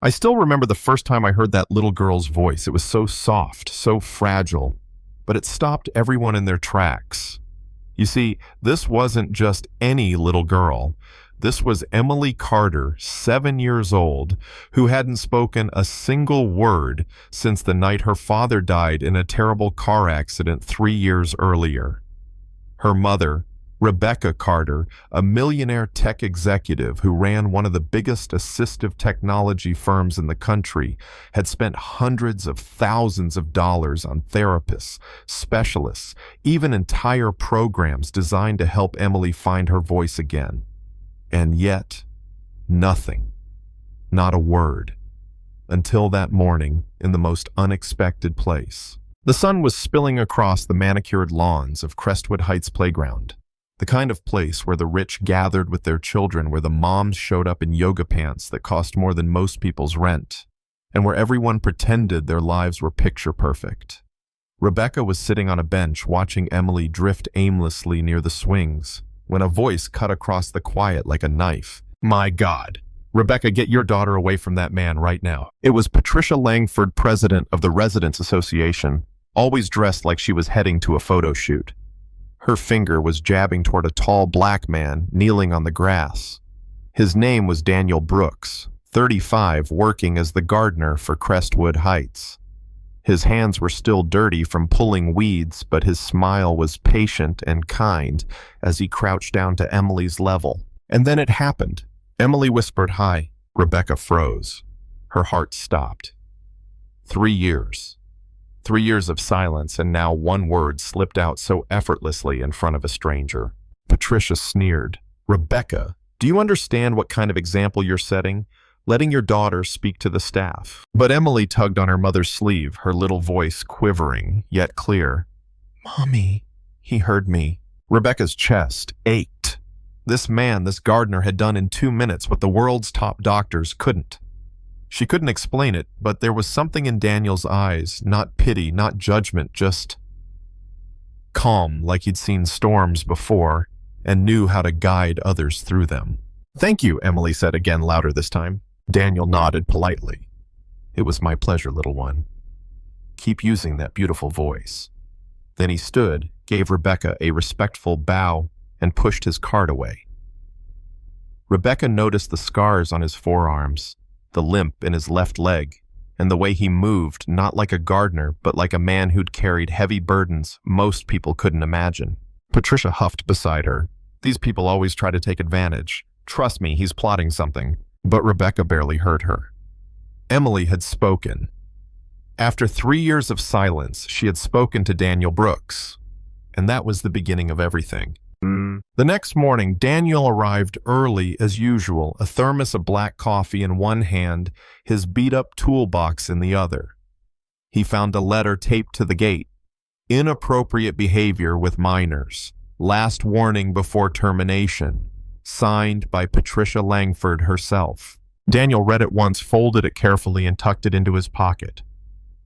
I still remember the first time I heard that little girl's voice. It was so soft, so fragile, but it stopped everyone in their tracks. You see, this wasn't just any little girl. This was Emily Carter, 7 years old, who hadn't spoken a single word since the night her father died in a terrible car accident 3 years earlier. Her mother, Rebecca Carter, a millionaire tech executive who ran one of the biggest assistive technology firms in the country, had spent hundreds of thousands of dollars on therapists, specialists, even entire programs designed to help Emily find her voice again. And yet, nothing. Not a word. Until that morning, in the most unexpected place. The sun was spilling across the manicured lawns of Crestwood Heights Playground, the kind of place where the rich gathered with their children, where the moms showed up in yoga pants that cost more than most people's rent, and where everyone pretended their lives were picture perfect. Rebecca was sitting on a bench watching Emily drift aimlessly near the swings, when a voice cut across the quiet like a knife. "My God. Rebecca, get your daughter away from that man right now." It was Patricia Langford, president of the Residents Association, always dressed like she was heading to a photo shoot. Her finger was jabbing toward a tall black man kneeling on the grass. His name was Daniel Brooks, 35, working as the gardener for Crestwood Heights. His hands were still dirty from pulling weeds, but his smile was patient and kind as he crouched down to Emily's level. And then it happened. Emily whispered, "Hi." Rebecca froze. Her heart stopped. 3 years. 3 years of silence, and now one word slipped out so effortlessly in front of a stranger. Patricia sneered. "Rebecca, do you understand what kind of example you're setting? Letting your daughter speak to the staff." But Emily tugged on her mother's sleeve, her little voice quivering, yet clear. "Mommy," he heard me. Rebecca's chest ached. This man, this gardener, had done in 2 minutes what the world's top doctors couldn't. She couldn't explain it, but there was something in Daniel's eyes, not pity, not judgment, just calm, like he'd seen storms before and knew how to guide others through them. "Thank you," Emily said again, louder this time. Daniel nodded politely. "It was my pleasure, little one. Keep using that beautiful voice." Then he stood, gave Rebecca a respectful bow, and pushed his cart away. Rebecca noticed the scars on his forearms, the limp in his left leg, and the way he moved, not like a gardener, but like a man who'd carried heavy burdens most people couldn't imagine. Patricia huffed beside her. "These people always try to take advantage. Trust me, he's plotting something." But Rebecca barely heard her. Emily had spoken. After 3 years of silence, she had spoken to Daniel Brooks, and that was the beginning of everything. The next morning, Daniel arrived early as usual, a thermos of black coffee in one hand, his beat-up toolbox in the other. He found a letter taped to the gate. "Inappropriate behavior with minors. Last warning before termination." Signed by Patricia Langford herself. Daniel read it once, folded it carefully, and tucked it into his pocket.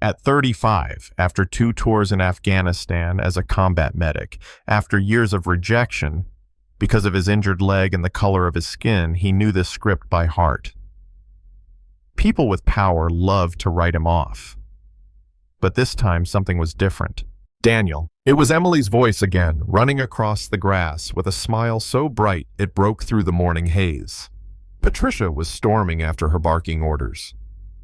At 35, after 2 tours in Afghanistan as a combat medic, after years of rejection, because of his injured leg and the color of his skin, he knew this script by heart. People with power loved to write him off. But this time, something was different. "Daniel." It was Emily's voice again, running across the grass with a smile so bright it broke through the morning haze. Patricia was storming after her barking orders.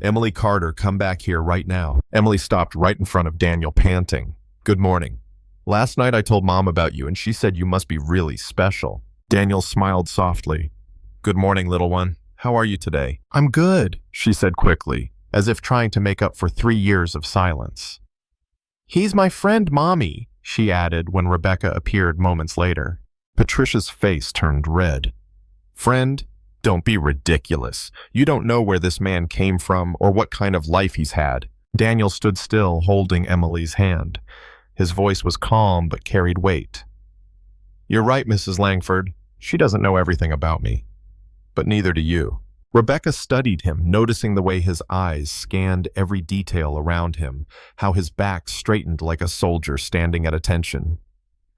"Emily Carter, come back here right now." Emily stopped right in front of Daniel, panting. "Good morning. Last night I told Mom about you, and she said you must be really special." Daniel smiled softly. "Good morning, little one. How are you today?" "I'm good," she said quickly, as if trying to make up for 3 years of silence. "He's my friend, Mommy," she added when Rebecca appeared moments later. Patricia's face turned red. "Friend? Don't be ridiculous. You don't know where this man came from or what kind of life he's had." Daniel stood still, holding Emily's hand. His voice was calm but carried weight. "You're right, Mrs. Langford. She doesn't know everything about me. But neither do you." Rebecca studied him, noticing the way his eyes scanned every detail around him, how his back straightened like a soldier standing at attention.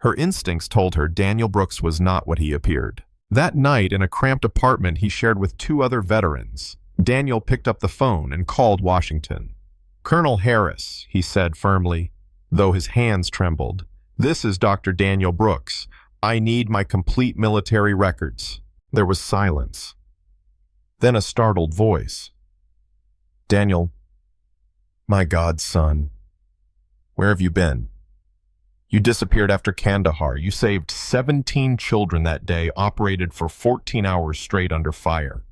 Her instincts told her Daniel Brooks was not what he appeared. That night, in a cramped apartment he shared with 2 other veterans, Daniel picked up the phone and called Washington. "Colonel Harris," he said firmly, though his hands trembled. "This is Dr. Daniel Brooks. I need my complete military records." There was silence. Then a startled voice. "Daniel, my God, son, where have you been? You disappeared after Kandahar. You saved 17 children that day, operated for 14 hours straight under fire.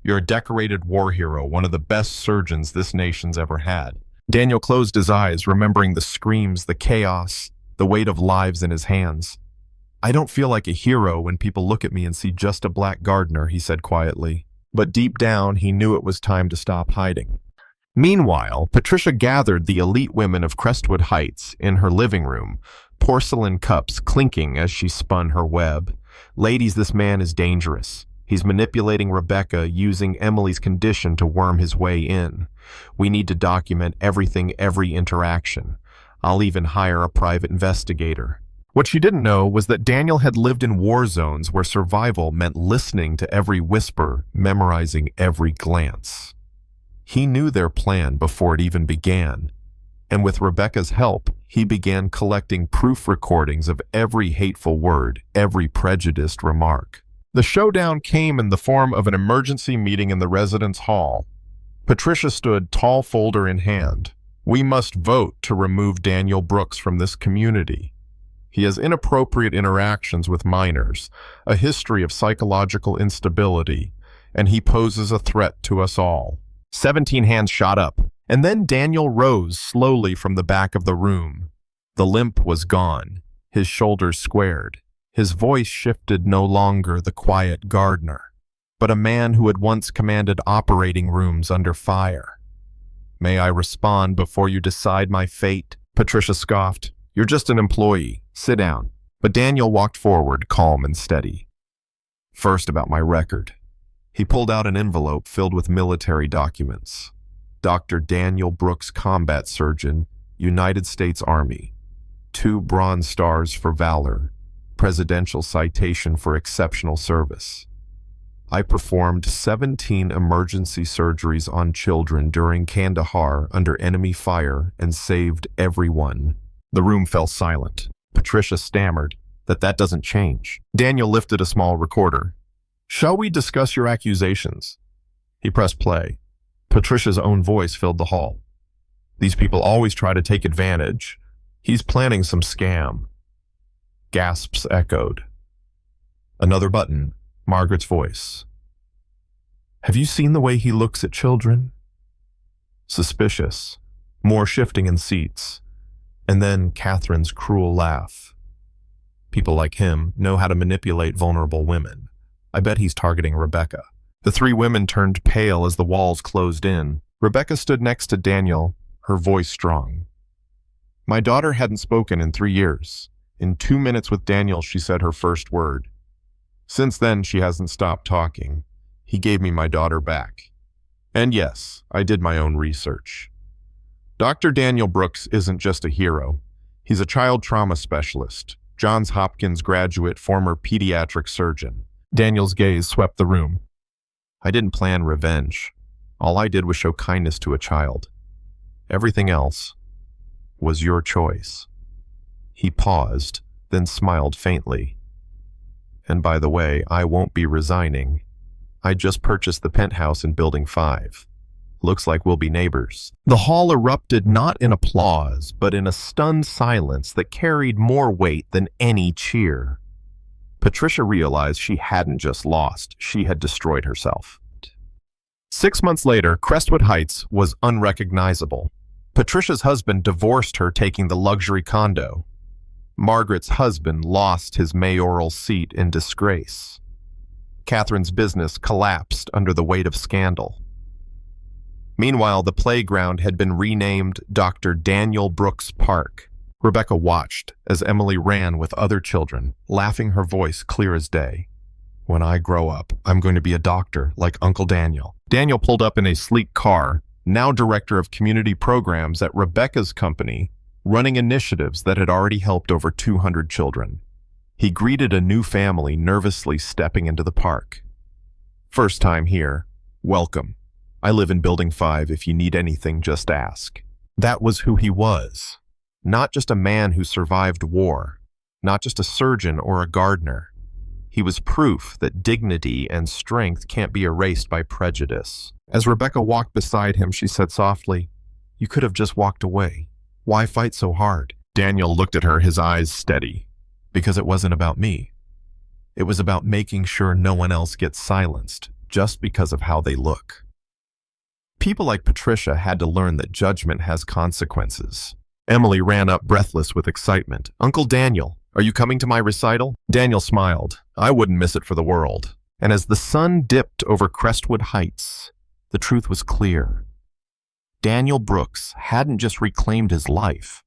You're a decorated war hero, one of the best surgeons this nation's ever had." Daniel closed his eyes, remembering the screams, the chaos, the weight of lives in his hands. "I don't feel like a hero when people look at me and see just a black gardener," he said quietly. But deep down, he knew it was time to stop hiding. Meanwhile, Patricia gathered the elite women of Crestwood Heights in her living room, porcelain cups clinking as she spun her web. "Ladies, this man is dangerous. He's manipulating Rebecca, using Emily's condition to worm his way in. We need to document everything, every interaction. I'll even hire a private investigator." What she didn't know was that Daniel had lived in war zones where survival meant listening to every whisper, memorizing every glance. He knew their plan before it even began, and with Rebecca's help, he began collecting proof recordings of every hateful word, every prejudiced remark. The showdown came in the form of an emergency meeting in the residence hall. Patricia stood, tall folder in hand. "We must vote to remove Daniel Brooks from this community. He has inappropriate interactions with minors, a history of psychological instability, and he poses a threat to us all." 17 hands shot up, and then Daniel rose slowly from the back of the room. The limp was gone, his shoulders squared. His voice shifted, no longer the quiet gardener, but a man who had once commanded operating rooms under fire. "May I respond before you decide my fate?" Patricia scoffed. "You're just an employee. Sit down." But Daniel walked forward, calm and steady. "First, about my record." He pulled out an envelope filled with military documents. "Dr. Daniel Brooks, combat surgeon, United States Army. 2 Bronze Stars for valor. Presidential citation for exceptional service. I performed 17 emergency surgeries on children during Kandahar under enemy fire and saved everyone." The room fell silent. Patricia stammered that doesn't change. Daniel lifted a small recorder. "Shall we discuss your accusations?" He pressed play. Patricia's own voice filled the hall. "These people always try to take advantage. He's planning some scam." Gasps echoed. Another button. Margaret's voice. "Have you seen the way he looks at children?" Suspicious. More shifting in seats. And then Catherine's cruel laugh. "People like him know how to manipulate vulnerable women. I bet he's targeting Rebecca." The 3 women turned pale as the walls closed in. Rebecca stood next to Daniel, her voice strong. "My daughter hadn't spoken in 3 years. In 2 minutes with Daniel, she said her first word. Since then, she hasn't stopped talking. He gave me my daughter back. And yes, I did my own research. Dr. Daniel Brooks isn't just a hero. He's a child trauma specialist, Johns Hopkins graduate, former pediatric surgeon." Daniel's gaze swept the room. "I didn't plan revenge. All I did was show kindness to a child. Everything else was your choice." He paused, then smiled faintly. "And by the way, I won't be resigning. I just purchased the penthouse in Building 5. Looks like we'll be neighbors." The hall erupted not in applause, but in a stunned silence that carried more weight than any cheer. Patricia realized she hadn't just lost, she had destroyed herself. 6 months later, Crestwood Heights was unrecognizable. Patricia's husband divorced her, taking the luxury condo. Margaret's husband lost his mayoral seat in disgrace. Catherine's business collapsed under the weight of scandal. Meanwhile, the playground had been renamed Dr. Daniel Brooks Park. Rebecca watched as Emily ran with other children, laughing, her voice clear as day. "When I grow up, I'm going to be a doctor like Uncle Daniel." Daniel pulled up in a sleek car, now director of community programs at Rebecca's company, running initiatives that had already helped over 200 children. He greeted a new family, nervously stepping into the park. "First time here. Welcome." I live in Building 5. If you need anything, just ask. That was who he was. Not just a man who survived war. Not just a surgeon or a gardener. He was proof that dignity and strength can't be erased by prejudice. As Rebecca walked beside him, she said softly, "You could have just walked away. Why fight so hard?" Daniel looked at her, his eyes steady. "Because it wasn't about me. It was about making sure no one else gets silenced just because of how they look." People like Patricia had to learn that judgment has consequences. Emily ran up breathless with excitement. "Uncle Daniel, are you coming to my recital?" Daniel smiled. "I wouldn't miss it for the world." And as the sun dipped over Crestwood Heights, the truth was clear. Daniel Brooks hadn't just reclaimed his life.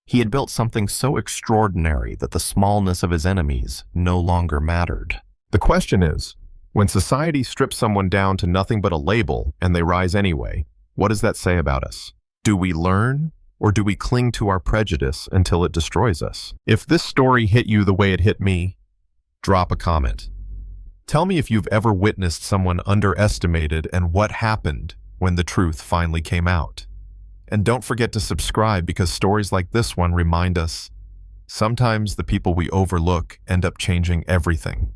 He had built something so extraordinary that the smallness of his enemies no longer mattered. The question is, when society strips someone down to nothing but a label and they rise anyway, what does that say about us? Do we learn, or do we cling to our prejudice until it destroys us? If this story hit you the way it hit me, drop a comment. Tell me if you've ever witnessed someone underestimated and what happened when the truth finally came out. And don't forget to subscribe, because stories like this one remind us sometimes the people we overlook end up changing everything.